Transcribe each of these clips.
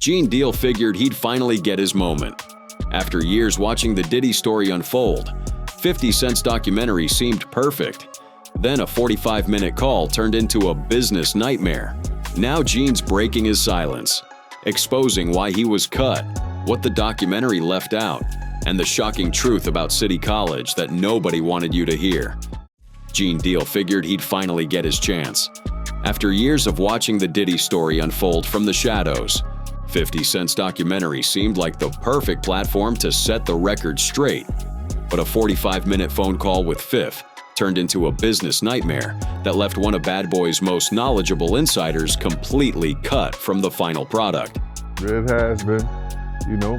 Gene Deal figured he'd finally get his moment. After years watching the Diddy story unfold, 50 Cent's documentary seemed perfect. Then a 45-minute call turned into a business nightmare. Now Gene's breaking his silence, exposing why he was cut, what the documentary left out, and the shocking truth about City College that nobody wanted you to hear. Gene Deal figured he'd finally get his chance. After years of watching the Diddy story unfold from the shadows, 50 Cent's documentary seemed like the perfect platform to set the record straight. But a 45-minute phone call with Fifth turned into a business nightmare that left one of Bad Boy's most knowledgeable insiders completely cut from the final product. It has been,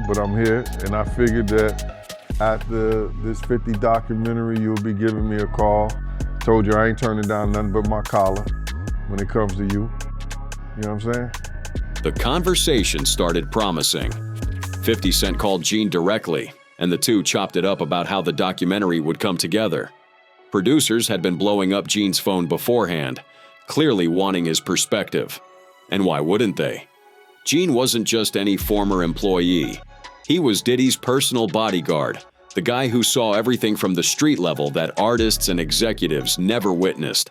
but I'm here, and I figured that after this 50 documentary, you'll be giving me a call. Told you I ain't turning down nothing but my collar when it comes to you. You know what I'm saying? The conversation started promising. 50 Cent called Gene directly, and the two chopped it up about how the documentary would come together. Producers had been blowing up Gene's phone beforehand, clearly wanting his perspective. And why wouldn't they? Gene wasn't just any former employee. He was Diddy's personal bodyguard, the guy who saw everything from the street level that artists and executives never witnessed.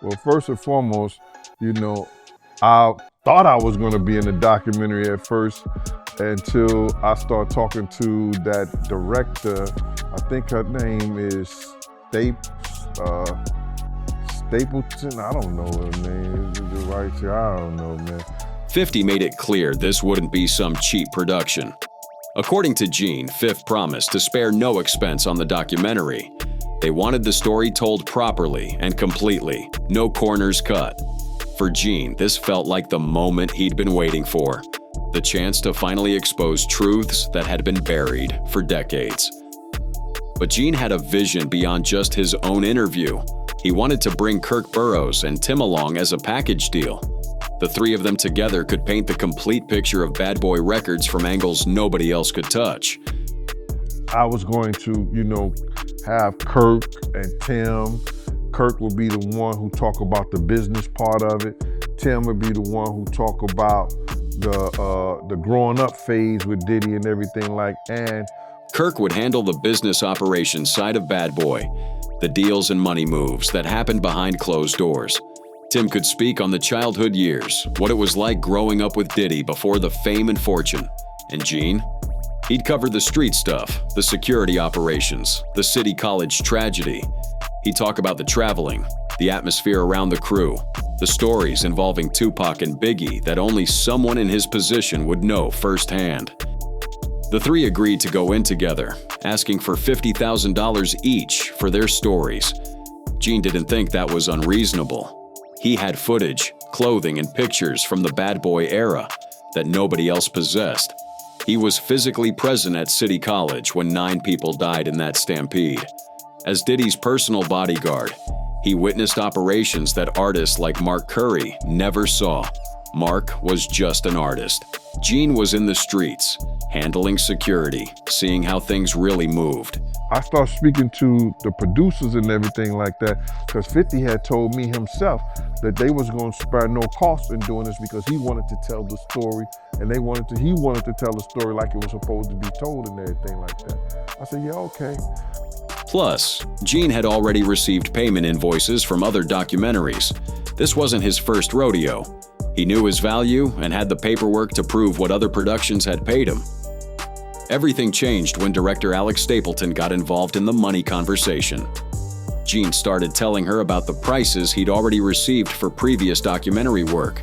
Well, first and foremost, I thought I was going to be in the documentary at first until I started talking to that director. I think her name is Stapleton. I don't know her name. Is it right here? I don't know, man. 50 made it clear this wouldn't be some cheap production. According to Gene, Fifth promised to spare no expense on the documentary. They wanted the story told properly and completely, no corners cut. For Gene, this felt like the moment he'd been waiting for, the chance to finally expose truths that had been buried for decades. But Gene had a vision beyond just his own interview. He wanted to bring Kirk Burroughs and Tim along as a package deal. The three of them together could paint the complete picture of Bad Boy Records from angles nobody else could touch. I was going to, have Kirk and Tim. Kirk would be the one who talk about the business part of it. Tim would be the one who talk about the growing up phase with Diddy and everything and Kirk would handle the business operations side of Bad Boy, the deals and money moves that happened behind closed doors. Tim could speak on the childhood years, what it was like growing up with Diddy before the fame and fortune. And Gene? He'd cover the street stuff, the security operations, the City College tragedy. He'd talk about the traveling, the atmosphere around the crew, the stories involving Tupac and Biggie that only someone in his position would know firsthand. The three agreed to go in together, asking for $50,000 each for their stories. Gene didn't think that was unreasonable. He had footage, clothing, and pictures from the Bad Boy era that nobody else possessed. He was physically present at City College when 9 people died in that stampede. As Diddy's personal bodyguard, he witnessed operations that artists like Mark Curry never saw. Mark was just an artist. Gene was in the streets, handling security, seeing how things really moved. I started speaking to the producers and everything like that because 50 had told me himself that they was going to spare no cost in doing this because he wanted to tell the story and he wanted to tell the story like it was supposed to be told and everything like that. I said, yeah, okay. Plus, Gene had already received payment invoices from other documentaries. This wasn't his first rodeo. He knew his value and had the paperwork to prove what other productions had paid him. Everything changed when director Alex Stapleton got involved in the money conversation. Gene started telling her about the prices he'd already received for previous documentary work,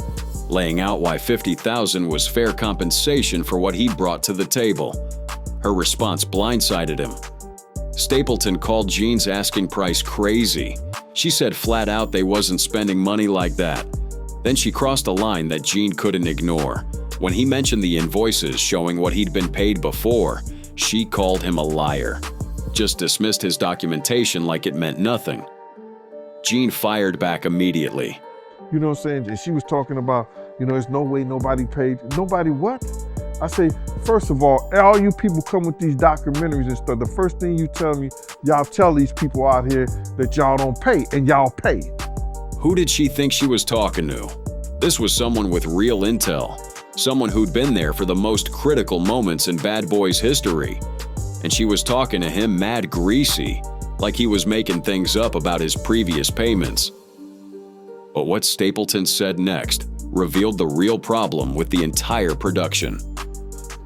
laying out why $50,000 was fair compensation for what he'd brought to the table. Her response blindsided him. Stapleton called Gene's asking price crazy. She said flat out they wasn't spending money like that. Then she crossed a line that Gene couldn't ignore. When he mentioned the invoices showing what he'd been paid before, she called him a liar. Just dismissed his documentation like it meant nothing. Gene fired back immediately. You know what I'm saying? And she was talking about, there's no way nobody paid. Nobody what? I say, first of all you people come with these documentaries and stuff, the first thing you tell me, y'all tell these people out here that y'all don't pay, and y'all pay. Who did she think she was talking to? This was someone with real intel, someone who'd been there for the most critical moments in Bad Boy's history. And she was talking to him mad greasy, like he was making things up about his previous payments. But what Stapleton said next revealed the real problem with the entire production.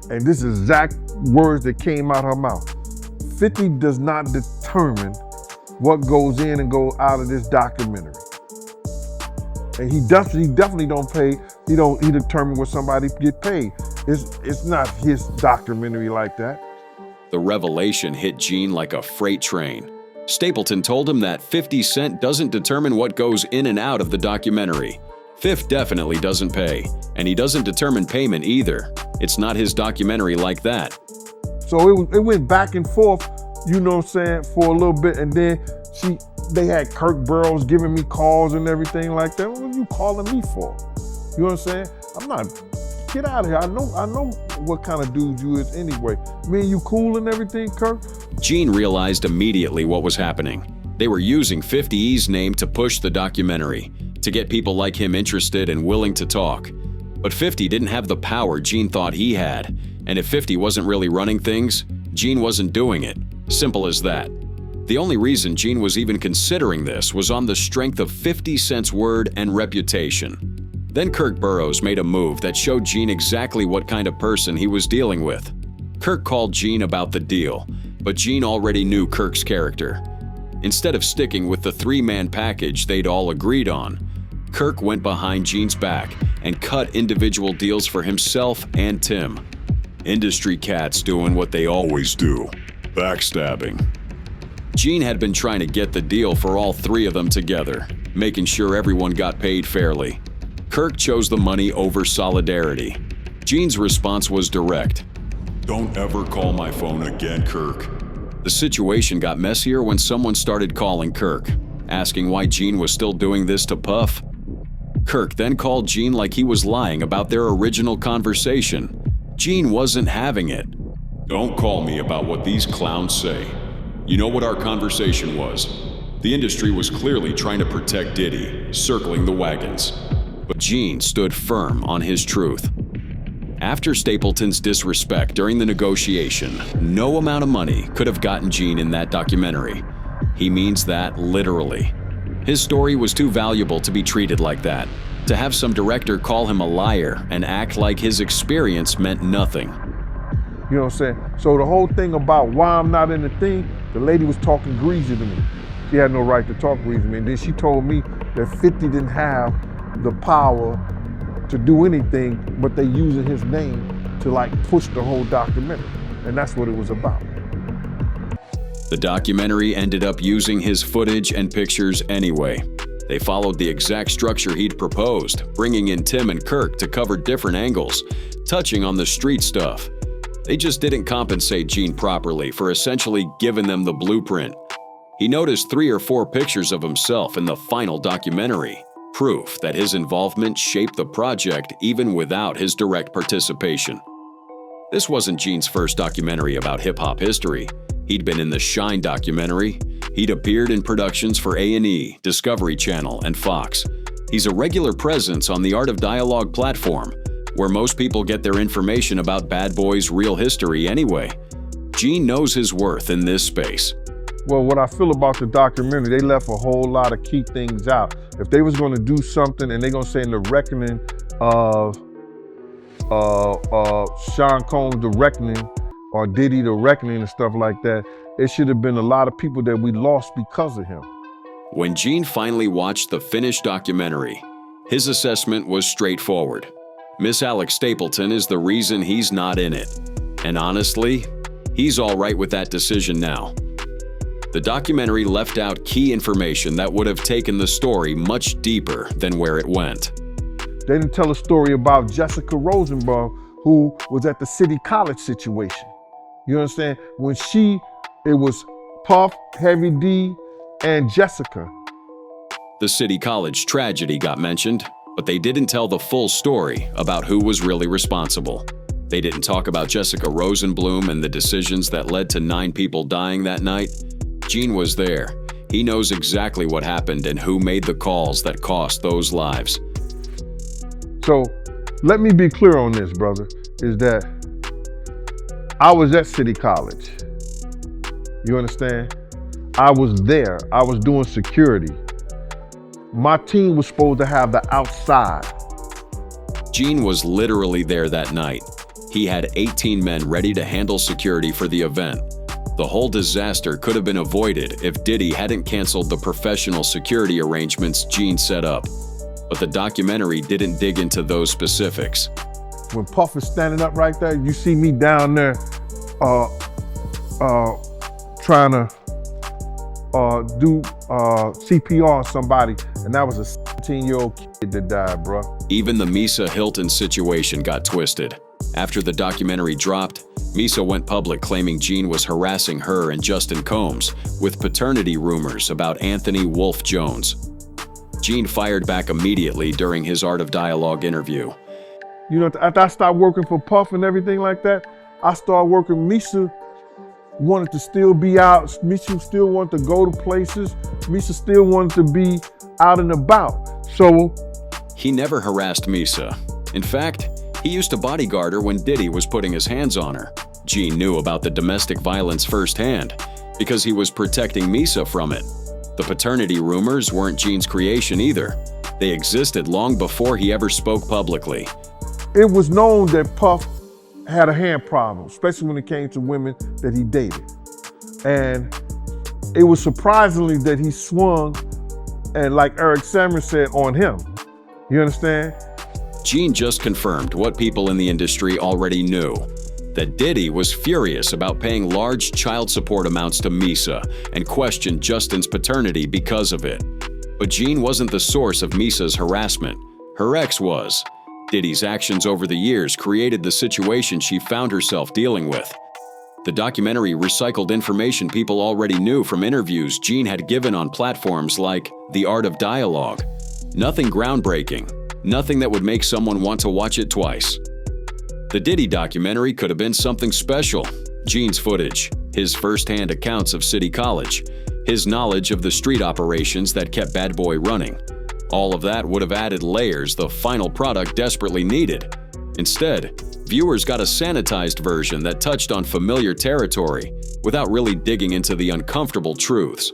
And this is exact words that came out her mouth. 50 does not determine what goes in and goes out of this documentary. And he definitely don't pay. He determine what somebody get paid. It's not his documentary like that. The revelation hit Gene like a freight train. Stapleton told him that 50 Cent doesn't determine what goes in and out of the documentary. Fifth definitely doesn't pay, and he doesn't determine payment either. It's not his documentary like that. So it went back and forth, you know what I'm saying, for a little bit, and then they had Kirk Burroughs giving me calls and everything like that. What are you calling me for? You know what I'm saying? I'm not, get out of here. I know what kind of dude you is anyway. Me and you cool and everything, Kirk? Gene realized immediately what was happening. They were using 50E's name to push the documentary, to get people like him interested and willing to talk. But 50 didn't have the power Gene thought he had, and if 50 wasn't really running things, Gene wasn't doing it. Simple as that. The only reason Gene was even considering this was on the strength of 50 Cent's word and reputation. Then Kirk Burroughs made a move that showed Gene exactly what kind of person he was dealing with. Kirk called Gene about the deal, but Gene already knew Kirk's character. Instead of sticking with the three-man package they'd all agreed on, Kirk went behind Gene's back and cut individual deals for himself and Tim. Industry cats doing what they always do, backstabbing. Gene had been trying to get the deal for all three of them together, making sure everyone got paid fairly. Kirk chose the money over solidarity. Gene's response was direct. "Don't ever call my phone again, Kirk." The situation got messier when someone started calling Kirk, asking why Gene was still doing this to Puff. Kirk then called Gene like he was lying about their original conversation. Gene wasn't having it. "Don't call me about what these clowns say. You know what our conversation was. The industry was clearly trying to protect Diddy, circling the wagons." But Gene stood firm on his truth. After Stapleton's disrespect during the negotiation, no amount of money could have gotten Gene in that documentary. He means that literally. His story was too valuable to be treated like that, to have some director call him a liar and act like his experience meant nothing. You know what I'm saying? So the whole thing about why I'm not in the thing, the lady was talking greasy to me. She had no right to talk greasy to me. And then she told me that 50 didn't have the power to do anything, but they using his name to like push the whole documentary. And that's what it was about. The documentary ended up using his footage and pictures anyway. They followed the exact structure he'd proposed, bringing in Tim and Kirk to cover different angles, touching on the street stuff. They just didn't compensate Gene properly for essentially giving them the blueprint. He noticed 3 or 4 pictures of himself in the final documentary, proof that his involvement shaped the project even without his direct participation. This wasn't Gene's first documentary about hip-hop history. He'd been in the Shine documentary. He'd appeared in productions for A&E, Discovery Channel, and Fox. He's a regular presence on the Art of Dialogue platform, where most people get their information about Bad Boy's real history anyway. Gene knows his worth in this space. Well, what I feel about the documentary, they left a whole lot of key things out. If they was going to do something and they're going to say in the reckoning of Sean Combs, the reckoning, or Diddy, the reckoning and stuff like that, it should have been a lot of people that we lost because of him. When Gene finally watched the finished documentary, his assessment was straightforward. Miss Alex Stapleton is the reason he's not in it. And honestly, he's all right with that decision now. The documentary left out key information that would have taken the story much deeper than where it went. They didn't tell a story about Jessica Rosenbaum, who was at the City College situation. You understand? When it was Puff, Heavy D, and Jessica. The City College tragedy got mentioned, but they didn't tell the full story about who was really responsible. They didn't talk about Jessica Rosenblum and the decisions that led to 9 people dying that night. Gene was there. He knows exactly what happened and who made the calls that cost those lives. So let me be clear on this, brother, is that I was at City College. You understand? I was there. I was doing security. My team was supposed to have the outside. Gene was literally there that night. He had 18 men ready to handle security for the event. The whole disaster could have been avoided if Diddy hadn't canceled the professional security arrangements Gene set up. But the documentary didn't dig into those specifics. When Puff is standing up right there, you see me down there trying to do CPR on somebody, and that was a 17-year-old kid that died, bro. Even the Misa Hilton situation got twisted. After the documentary dropped, Misa went public claiming Gene was harassing her and Justin Combs with paternity rumors about Anthony Wolf Jones. Gene fired back immediately during his Art of Dialogue interview. You know, after I stopped working for Puff and everything like that, I started working. Misa wanted to still be out. Misa still wanted to go to places. Misa still wanted to be out and about. So he never harassed Misa. In fact, he used to bodyguard her when Diddy was putting his hands on her. Gene knew about the domestic violence firsthand because he was protecting Misa from it. The paternity rumors weren't Gene's creation either. They existed long before he ever spoke publicly. It was known that Puff had a hand problem, especially when it came to women that he dated. And it was surprisingly that he swung, and like Eric Sammers said, on him. You understand? Gene just confirmed what people in the industry already knew, that Diddy was furious about paying large child support amounts to Misa and questioned Justin's paternity because of it. But Gene wasn't the source of Misa's harassment. Her ex was. Diddy's actions over the years created the situation she found herself dealing with. The documentary recycled information people already knew from interviews Gene had given on platforms like The Art of Dialogue. Nothing groundbreaking, nothing that would make someone want to watch it twice. The Diddy documentary could have been something special. Gene's footage, his first-hand accounts of City College, his knowledge of the street operations that kept Bad Boy running. All of that would have added layers the final product desperately needed. Instead, viewers got a sanitized version that touched on familiar territory without really digging into the uncomfortable truths.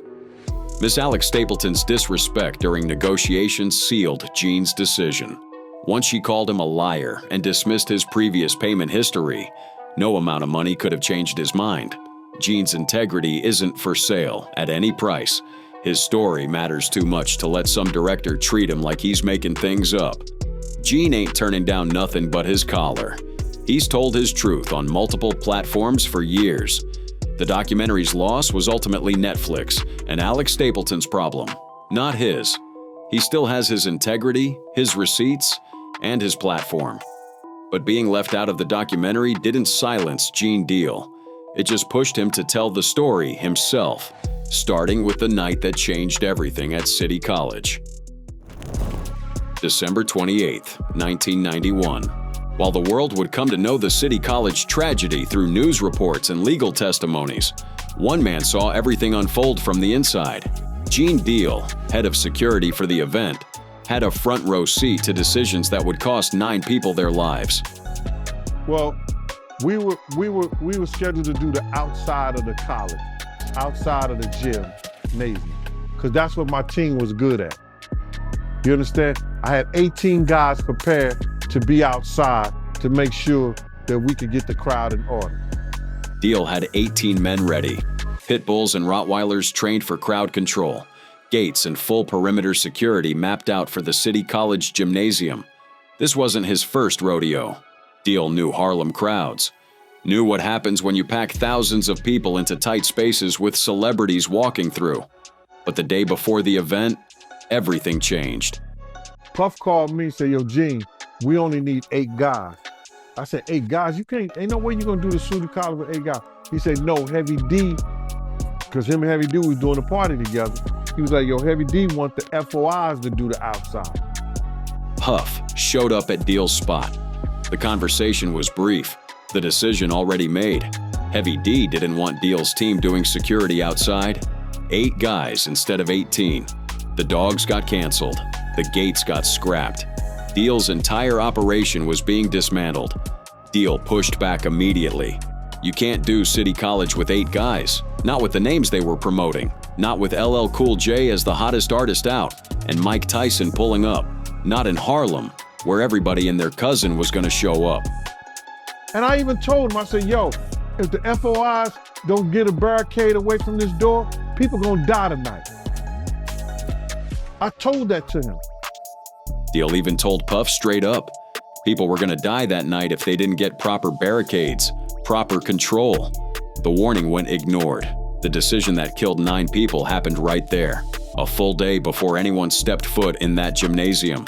Miss Alex Stapleton's disrespect during negotiations sealed Gene's decision. Once she called him a liar and dismissed his previous payment history, no amount of money could have changed his mind. Gene's integrity isn't for sale at any price. His story matters too much to let some director treat him like he's making things up. Gene ain't turning down nothing but his collar. He's told his truth on multiple platforms for years. The documentary's loss was ultimately Netflix and Alex Stapleton's problem, not his. He still has his integrity, his receipts, and his platform. But being left out of the documentary didn't silence Gene Deal. It just pushed him to tell the story himself, starting with the night that changed everything at City College. December 28, 1991. While the world would come to know the City College tragedy through news reports and legal testimonies, one man saw everything unfold from the inside. Gene Deal, head of security for the event, had a front row seat to decisions that would cost 9 people their lives. Well, we were scheduled to do the outside of the college, outside of the gym, Navy, because that's what my team was good at. You understand? I had 18 guys prepared to be outside to make sure that we could get the crowd in order. Deal had 18 men ready, pit bulls and Rottweilers trained for crowd control, gates and full perimeter security mapped out for the City College gymnasium. This wasn't his first rodeo. Deal knew Harlem crowds, knew what happens when you pack thousands of people into tight spaces with celebrities walking through. But the day before the event, everything changed. Puff called me and said, "Yo, Gene, we only need 8 guys." I said, 8 guys? You can't, ain't no way you're gonna do the City College with 8 guys. He said, no, Heavy D, because him and Heavy D was doing a party together. He was like, yo, Heavy D want the FOIs to do the outside. Puff showed up at Deal's spot. The conversation was brief, the decision already made. Heavy D didn't want Deal's team doing security outside. 8 guys instead of 18. The dogs got canceled. The gates got scrapped. Deal's entire operation was being dismantled. Deal pushed back immediately. You can't do City College with 8 guys, not with the names they were promoting, not with LL Cool J as the hottest artist out, and Mike Tyson pulling up, not in Harlem, where everybody and their cousin was gonna show up. And I even told him, I said, yo, if the FOIs don't get a barricade away from this door, people gonna die tonight. I told that to him. Deal even told Puff straight up, people were gonna die that night if they didn't get proper barricades, proper control. The warning went ignored. The decision that killed 9 people happened right there, a full day before anyone stepped foot in that gymnasium.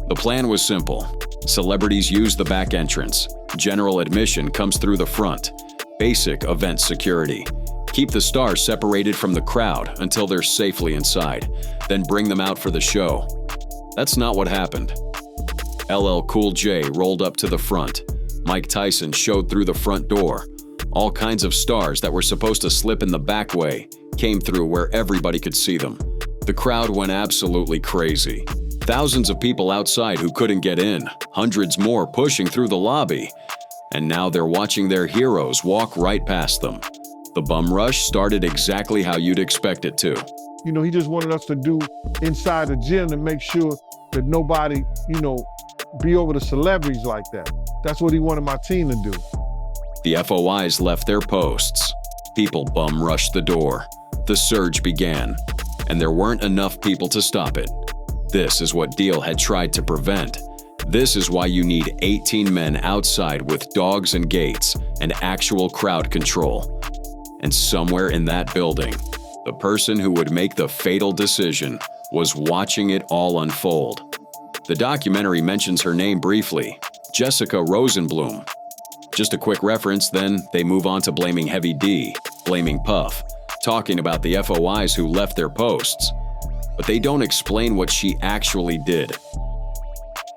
The plan was simple. Celebrities use the back entrance. General admission comes through the front. Basic event security. Keep the stars separated from the crowd until they're safely inside, then bring them out for the show. That's not what happened. LL Cool J rolled up to the front. Mike Tyson showed through the front door. All kinds of stars that were supposed to slip in the back way came through where everybody could see them. The crowd went absolutely crazy. Thousands of people outside who couldn't get in, hundreds more pushing through the lobby. And now they're watching their heroes walk right past them. The bum rush started exactly how you'd expect it to. You know, he just wanted us to do inside the gym to make sure that nobody, be over the celebrities like that. That's what he wanted my team to do. The FOIs left their posts. People bum rushed the door. The surge began, and there weren't enough people to stop it. This is what Deal had tried to prevent. This is why you need 18 men outside with dogs and gates and actual crowd control. And somewhere in that building, the person who would make the fatal decision was watching it all unfold. The documentary mentions her name briefly, Jessica Rosenblum. Just a quick reference, then they move on to blaming Heavy D, blaming Puff, talking about the FOIs who left their posts. But they don't explain what she actually did.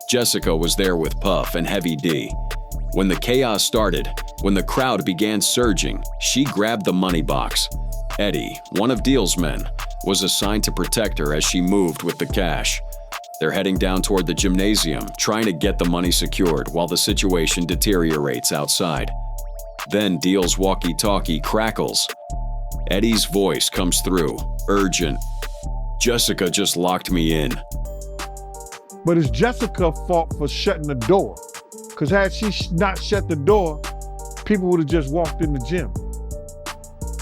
Jessica was there with Puff and Heavy D. When the chaos started, when the crowd began surging, she grabbed the money box. Eddie, one of Deal's men, was assigned to protect her as she moved with the cash. They're heading down toward the gymnasium, trying to get the money secured while the situation deteriorates outside. Then Deal's walkie-talkie crackles. Eddie's voice comes through, urgent. Jessica just locked me in. But it's Jessica's fault for shutting the door. Because had she not shut the door, people would have just walked in the gym.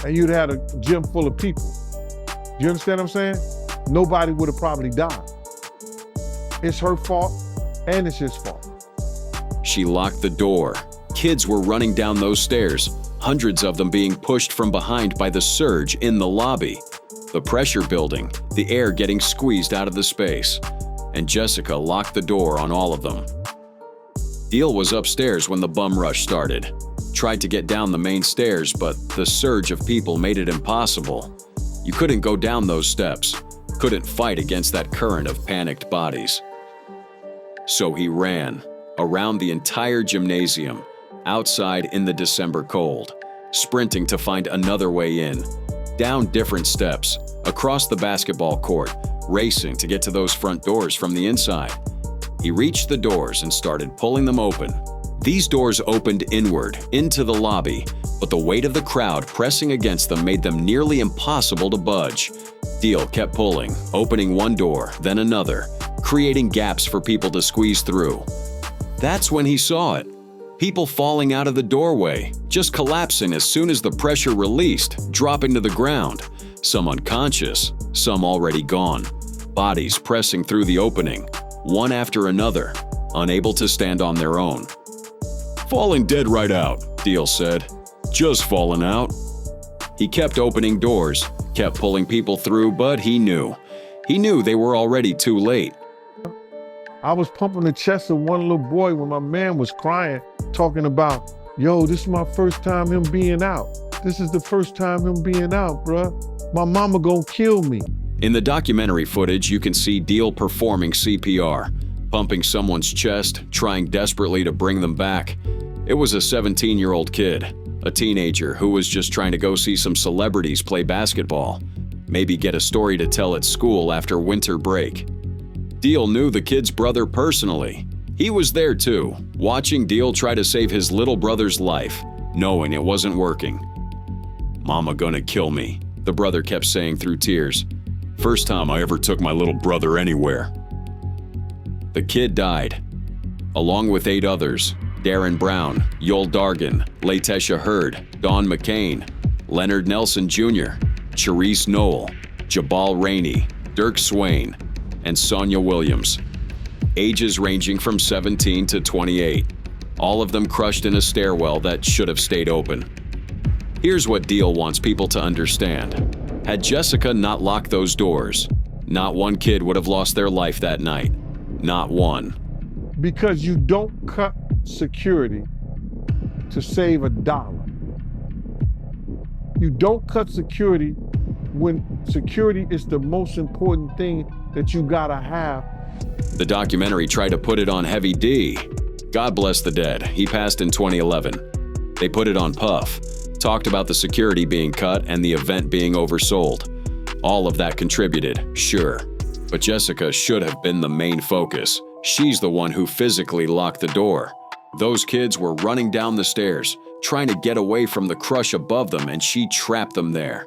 And you'd have had a gym full of people. You understand what I'm saying? Nobody would have probably died. It's her fault, and it's his fault. She locked the door. Kids were running down those stairs, hundreds of them being pushed from behind by the surge in the lobby. The pressure building, the air getting squeezed out of the space. And Jessica locked the door on all of them. Deal was upstairs when the bum rush started. Tried to get down the main stairs, but the surge of people made it impossible. You couldn't go down those steps, couldn't fight against that current of panicked bodies. So he ran around the entire gymnasium, outside in the December cold, sprinting to find another way in, down different steps, across the basketball court, racing to get to those front doors from the inside. He reached the doors and started pulling them open. These doors opened inward, into the lobby, but the weight of the crowd pressing against them made them nearly impossible to budge. Deal kept pulling, opening one door, then another, creating gaps for people to squeeze through. That's when he saw it. People falling out of the doorway, just collapsing as soon as the pressure released, dropping to the ground. Some unconscious, some already gone. Bodies pressing through the opening, one after another, unable to stand on their own. "Falling dead right out," Deal said. "Just falling out." He kept opening doors, kept pulling people through, but he knew. He knew they were already too late. I was pumping the chest of one little boy when my man was crying, talking about, yo, this is my first time him being out. This is the first time him being out, bruh. My mama gonna kill me. In the documentary footage, you can see Deal performing CPR, pumping someone's chest, trying desperately to bring them back. It was a 17-year-old kid, a teenager who was just trying to go see some celebrities play basketball, maybe get a story to tell at school after winter break. Deal knew the kid's brother personally. He was there too, watching Deal try to save his little brother's life, knowing it wasn't working. "Mama gonna kill me," the brother kept saying through tears. "First time I ever took my little brother anywhere." The kid died, along with 8 others: Darren Brown, Yoel Dargan, Latesha Hurd, Don McCain, Leonard Nelson Jr., Charisse Noel, Jabal Rainey, Dirk Swain, and Sonia Williams. Ages ranging from 17 to 28, all of them crushed in a stairwell that should have stayed open. Here's what Deal wants people to understand. Had Jessica not locked those doors, not one kid would have lost their life that night. Not one. Because you don't cut security to save $1. You don't cut security when security is the most important thing that you gotta have. The documentary tried to put it on Heavy D. God bless the dead, he passed in 2011. They put it on Puff, talked about the security being cut and the event being oversold. All of that contributed, sure. But Jessica should have been the main focus. She's the one who physically locked the door. Those kids were running down the stairs, trying to get away from the crush above them, and she trapped them there.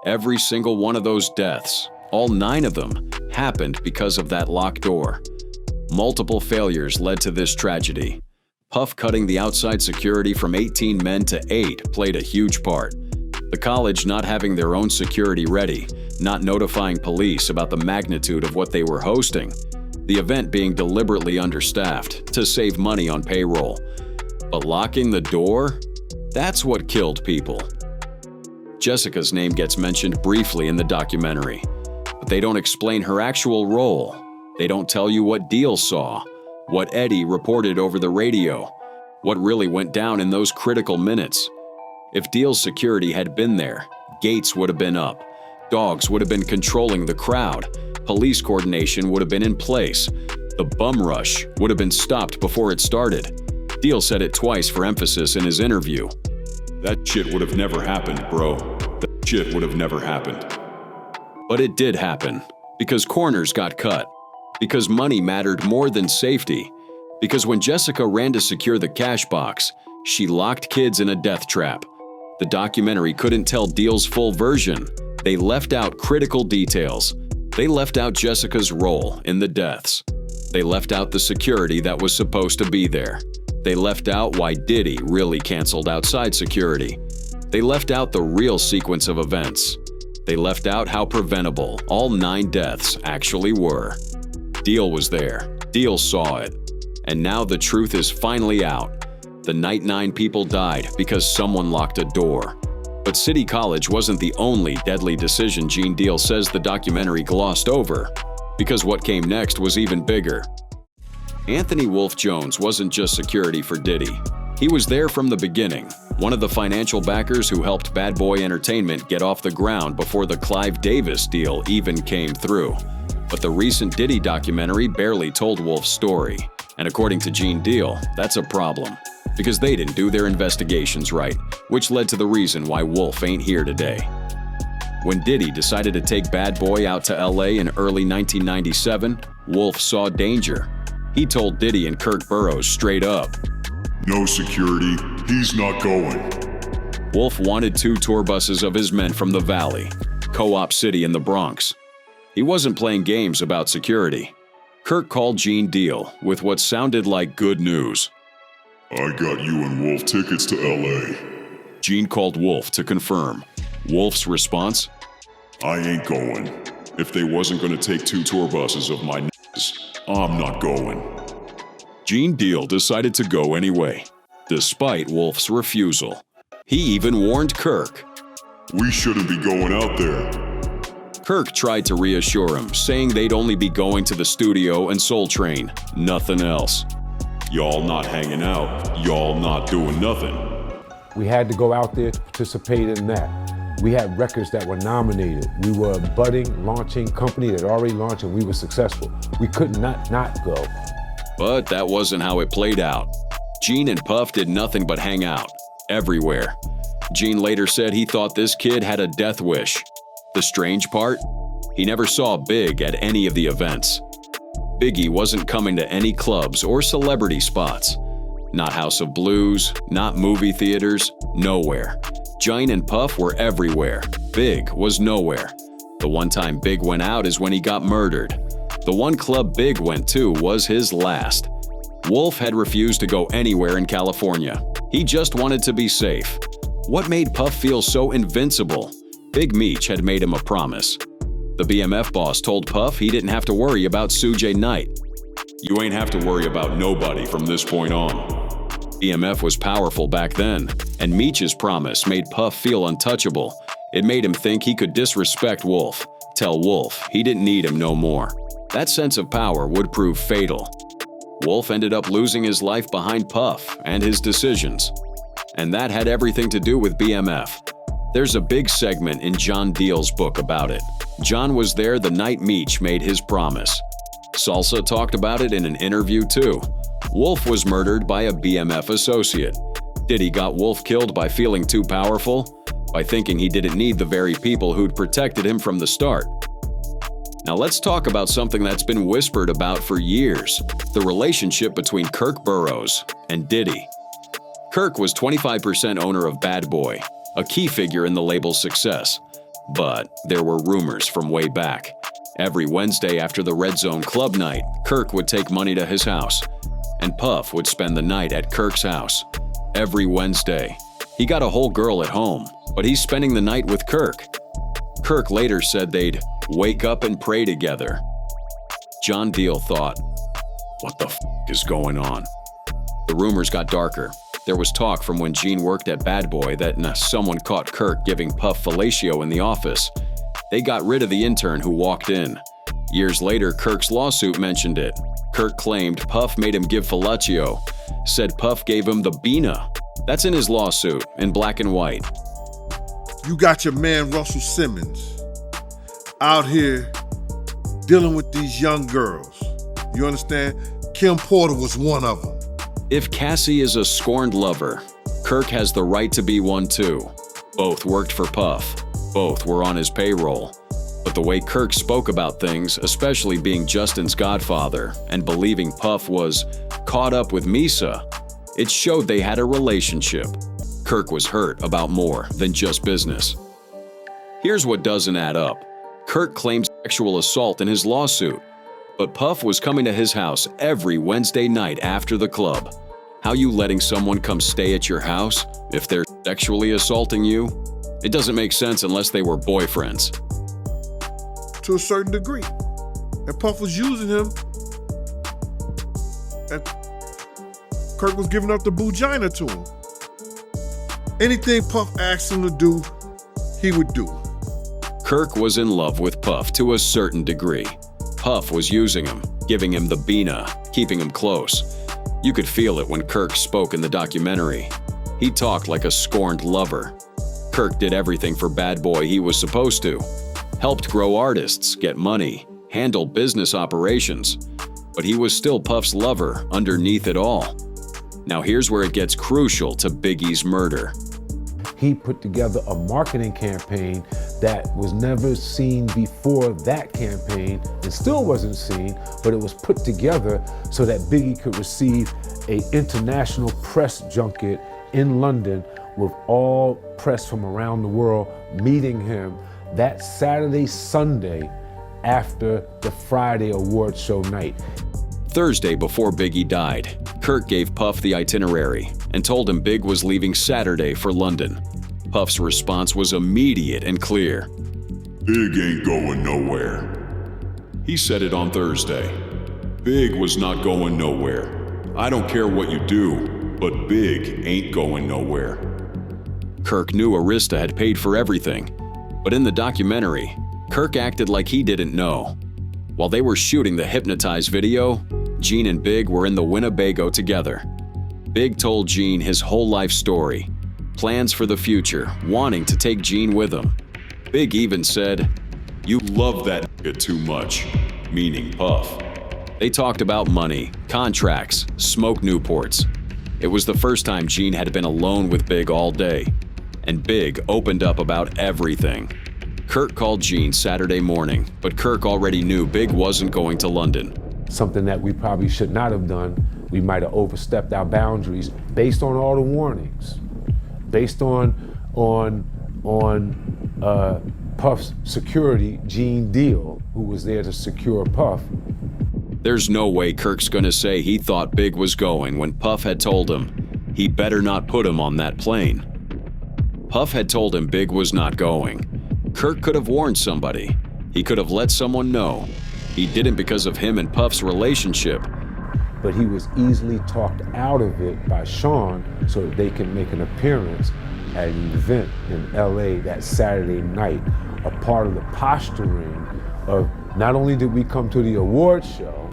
Every single one of those deaths, all 9 of them, happened because of that locked door. Multiple failures led to this tragedy. Puff cutting the outside security from 18 men to 8 played a huge part. The college not having their own security ready, not notifying police about the magnitude of what they were hosting, the event being deliberately understaffed to save money on payroll. But locking the door? That's what killed people. Jessica's name gets mentioned briefly in the documentary, but they don't explain her actual role. They don't tell you what Deal saw, what Eddie reported over the radio, what really went down in those critical minutes. If Deal's security had been there, gates would have been up, dogs would have been controlling the crowd, police coordination would have been in place, the bum rush would have been stopped before it started. Deal said it twice for emphasis in his interview. "That shit would have never happened, bro. That shit would have never happened." But it did happen, because corners got cut, because money mattered more than safety, because when Jessica ran to secure the cash box, she locked kids in a death trap. The documentary couldn't tell Deal's full version. They left out critical details. They left out Jessica's role in the deaths. They left out the security that was supposed to be there. They left out why Diddy really canceled outside security. They left out the real sequence of events. They left out how preventable all 9 deaths actually were. Deal was there. Deal saw it. And now the truth is finally out. The night 9 people died because someone locked a door. But City College wasn't the only deadly decision Gene Deal says the documentary glossed over, because what came next was even bigger. Anthony Wolf Jones wasn't just security for Diddy. He was there from the beginning, one of the financial backers who helped Bad Boy Entertainment get off the ground before the Clive Davis deal even came through. But the recent Diddy documentary barely told Wolf's story. And according to Gene Deal, that's a problem, because they didn't do their investigations right, which led to the reason why Wolf ain't here today. When Diddy decided to take Bad Boy out to LA in early 1997, Wolf saw danger. He told Diddy and Kirk Burroughs straight up, "No security, he's not going." Wolf wanted 2 tour buses of his men from the Valley, Co-op City in the Bronx. He wasn't playing games about security. Kirk called Gene Deal with what sounded like good news. "I got you and Wolf tickets to LA." Gene called Wolf to confirm. Wolf's response? "I ain't going. If they wasn't gonna take 2 tour buses of my n***s, I'm not going." Gene Deal decided to go anyway, despite Wolf's refusal. He even warned Kirk. "We shouldn't be going out there." Kirk tried to reassure him, saying they'd only be going to the studio and Soul Train, nothing else. "Y'all not hanging out, y'all not doing nothing." We had to go out there to participate in that. We had records that were nominated. We were a budding, launching company that already launched, and we were successful. We could not go. But that wasn't how it played out. Gene and Puff did nothing but hang out, everywhere. Gene later said he thought this kid had a death wish. The strange part? He never saw Big at any of the events. Biggie wasn't coming to any clubs or celebrity spots. Not House of Blues, not movie theaters, nowhere. Gene and Puff were everywhere. Big was nowhere. The one time Big went out is when he got murdered. The one club Big went to was his last. Wolf had refused to go anywhere in California. He just wanted to be safe. What made Puff feel so invincible? Big Meech had made him a promise. The BMF boss told Puff he didn't have to worry about Suge Knight. You ain't have to worry about nobody from this point on. BMF was powerful back then, and Meech's promise made Puff feel untouchable. It made him think he could disrespect Wolf, tell Wolf he didn't need him no more. That sense of power would prove fatal. Wolf ended up losing his life behind Puff and his decisions. And that had everything to do with BMF. There's a big segment in John Deal's book about it. John was there the night Meech made his promise. Salsa talked about it in an interview too. Wolf was murdered by a BMF associate. Diddy got Wolf killed by feeling too powerful, by thinking he didn't need the very people who'd protected him from the start. Now let's talk about something that's been whispered about for years, the relationship between Kirk Burroughs and Diddy. Kirk was 25% owner of Bad Boy, a key figure in the label's success. But there were rumors from way back. Every Wednesday after the Red Zone Club night, Kirk would take money to his house, and Puff would spend the night at Kirk's house. Every Wednesday. He got a whole girl at home, but he's spending the night with Kirk. Kirk later said they'd wake up and pray together. John Deal thought, what the f*** is going on? The rumors got darker. There was talk from when Gene worked at Bad Boy that someone caught Kirk giving Puff fellatio in the office. They got rid of the intern who walked in. Years later, Kirk's lawsuit mentioned it. Kirk claimed Puff made him give fellatio, said Puff gave him the Bina. That's in his lawsuit, in black and white. You got your man Russell Simmons out here dealing with these young girls. You understand? Kim Porter was one of them. If Cassie is a scorned lover, Kirk has the right to be one too. Both worked for Puff. Both were on his payroll. But the way Kirk spoke about things, especially being Justin's godfather and believing Puff was caught up with Misa, it showed they had a relationship. Kirk was hurt about more than just business. Here's what doesn't add up. Kirk claims sexual assault in his lawsuit, but Puff was coming to his house every Wednesday night after the club. How you letting someone come stay at your house if they're sexually assaulting you? It doesn't make sense unless they were boyfriends. To a certain degree. And Puff was using him. And Kirk was giving up the bugina to him. Anything Puff asked him to do, he would do. Kirk was in love with Puff to a certain degree. Puff was using him, giving him the Bina, keeping him close. You could feel it when Kirk spoke in the documentary. He talked like a scorned lover. Kirk did everything for Bad Boy he was supposed to. Helped grow artists, get money, handle business operations. But he was still Puff's lover underneath it all. Now here's where it gets crucial to Biggie's murder. He put together a marketing campaign that was never seen before that campaign and still wasn't seen, but it was put together so that Biggie could receive an international press junket in London with all press from around the world meeting him that Saturday, Sunday after the Friday award show night. Thursday before Biggie died, Kirk gave Puff the itinerary and told him Big was leaving Saturday for London. Puff's response was immediate and clear. Big ain't going nowhere. He said it on Thursday. Big was not going nowhere. I don't care what you do, but Big ain't going nowhere. Kirk knew Arista had paid for everything, but in the documentary, Kirk acted like he didn't know. While they were shooting the hypnotized video, Gene and Big were in the Winnebago together. Big told Gene his whole life story, plans for the future, wanting to take Gene with him. Big even said, "You love that nigga too much," meaning Puff. They talked about money, contracts, smoke Newports. It was the first time Gene had been alone with Big all day, and Big opened up about everything. Kirk called Gene Saturday morning, but Kirk already knew Big wasn't going to London. something that we probably should not have done. We might have overstepped our boundaries based on all the warnings, based on Puff's security, Gene Deal, who was there to secure Puff. There's no way Kirk's gonna say he thought Big was going when Puff had told him he better not put him on that plane. Puff had told him Big was not going. Kirk could have warned somebody. He could have let someone know. He didn't because of him and Puff's relationship. But he was easily talked out of it by Sean so that they can make an appearance at an event in LA that Saturday night, a part of the posturing of not only did we come to the award show,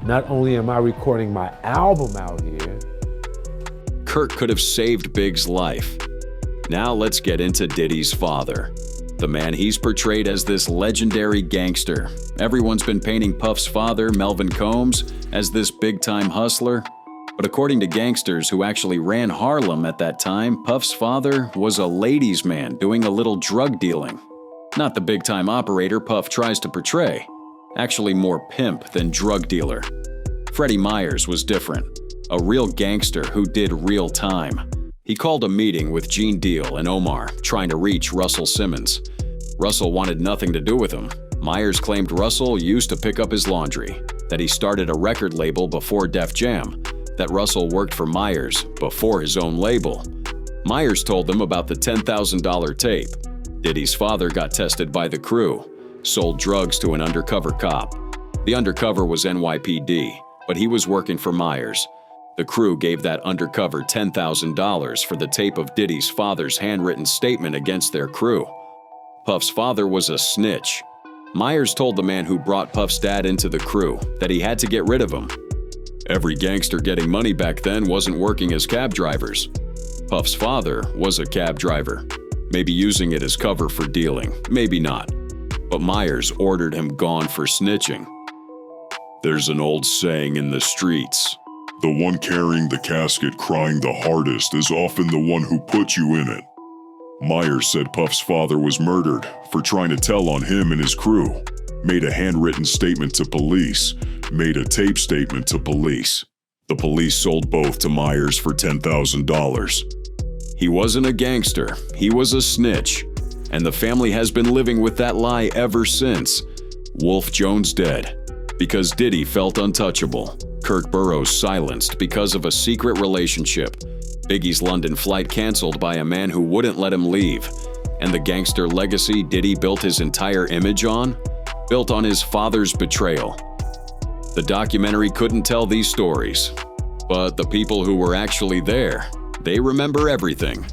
not only am I recording my album out here. Kirk could have saved Big's life. Now let's get into Diddy's father. The man he's portrayed as this legendary gangster. Everyone's been painting Puff's father, Melvin Combs, as this big-time hustler. But according to gangsters who actually ran Harlem at that time, Puff's father was a ladies' man doing a little drug dealing. Not the big-time operator Puff tries to portray. Actually more pimp than drug dealer. Freddie Myers was different. A real gangster who did real time. He called a meeting with Gene Deal and Omar, trying to reach Russell Simmons. Russell wanted nothing to do with him. Myers claimed Russell used to pick up his laundry, that he started a record label before Def Jam, that Russell worked for Myers before his own label. Myers told them about the $10,000 tape. Diddy's father got tested by the crew, sold drugs to an undercover cop. The undercover was NYPD, but he was working for Myers. The crew gave that undercover $10,000 for the tape of Diddy's father's handwritten statement against their crew. Puff's father was a snitch. Myers told the man who brought Puff's dad into the crew that he had to get rid of him. Every gangster getting money back then wasn't working as cab drivers. Puff's father was a cab driver, maybe using it as cover for dealing, maybe not. But Myers ordered him gone for snitching. There's an old saying in the streets. The one carrying the casket crying the hardest is often the one who put you in it. Myers said Puff's father was murdered for trying to tell on him and his crew, made a handwritten statement to police, made a tape statement to police. The police sold both to Myers for $10,000. He wasn't a gangster, he was a snitch. And the family has been living with that lie ever since. Wolf Jones dead because Diddy felt untouchable. Kirk Burroughs silenced because of a secret relationship. Biggie's London flight canceled by a man who wouldn't let him leave. And the gangster legacy Diddy built his entire image on? Built on his father's betrayal. The documentary couldn't tell these stories. But the people who were actually there, they remember everything.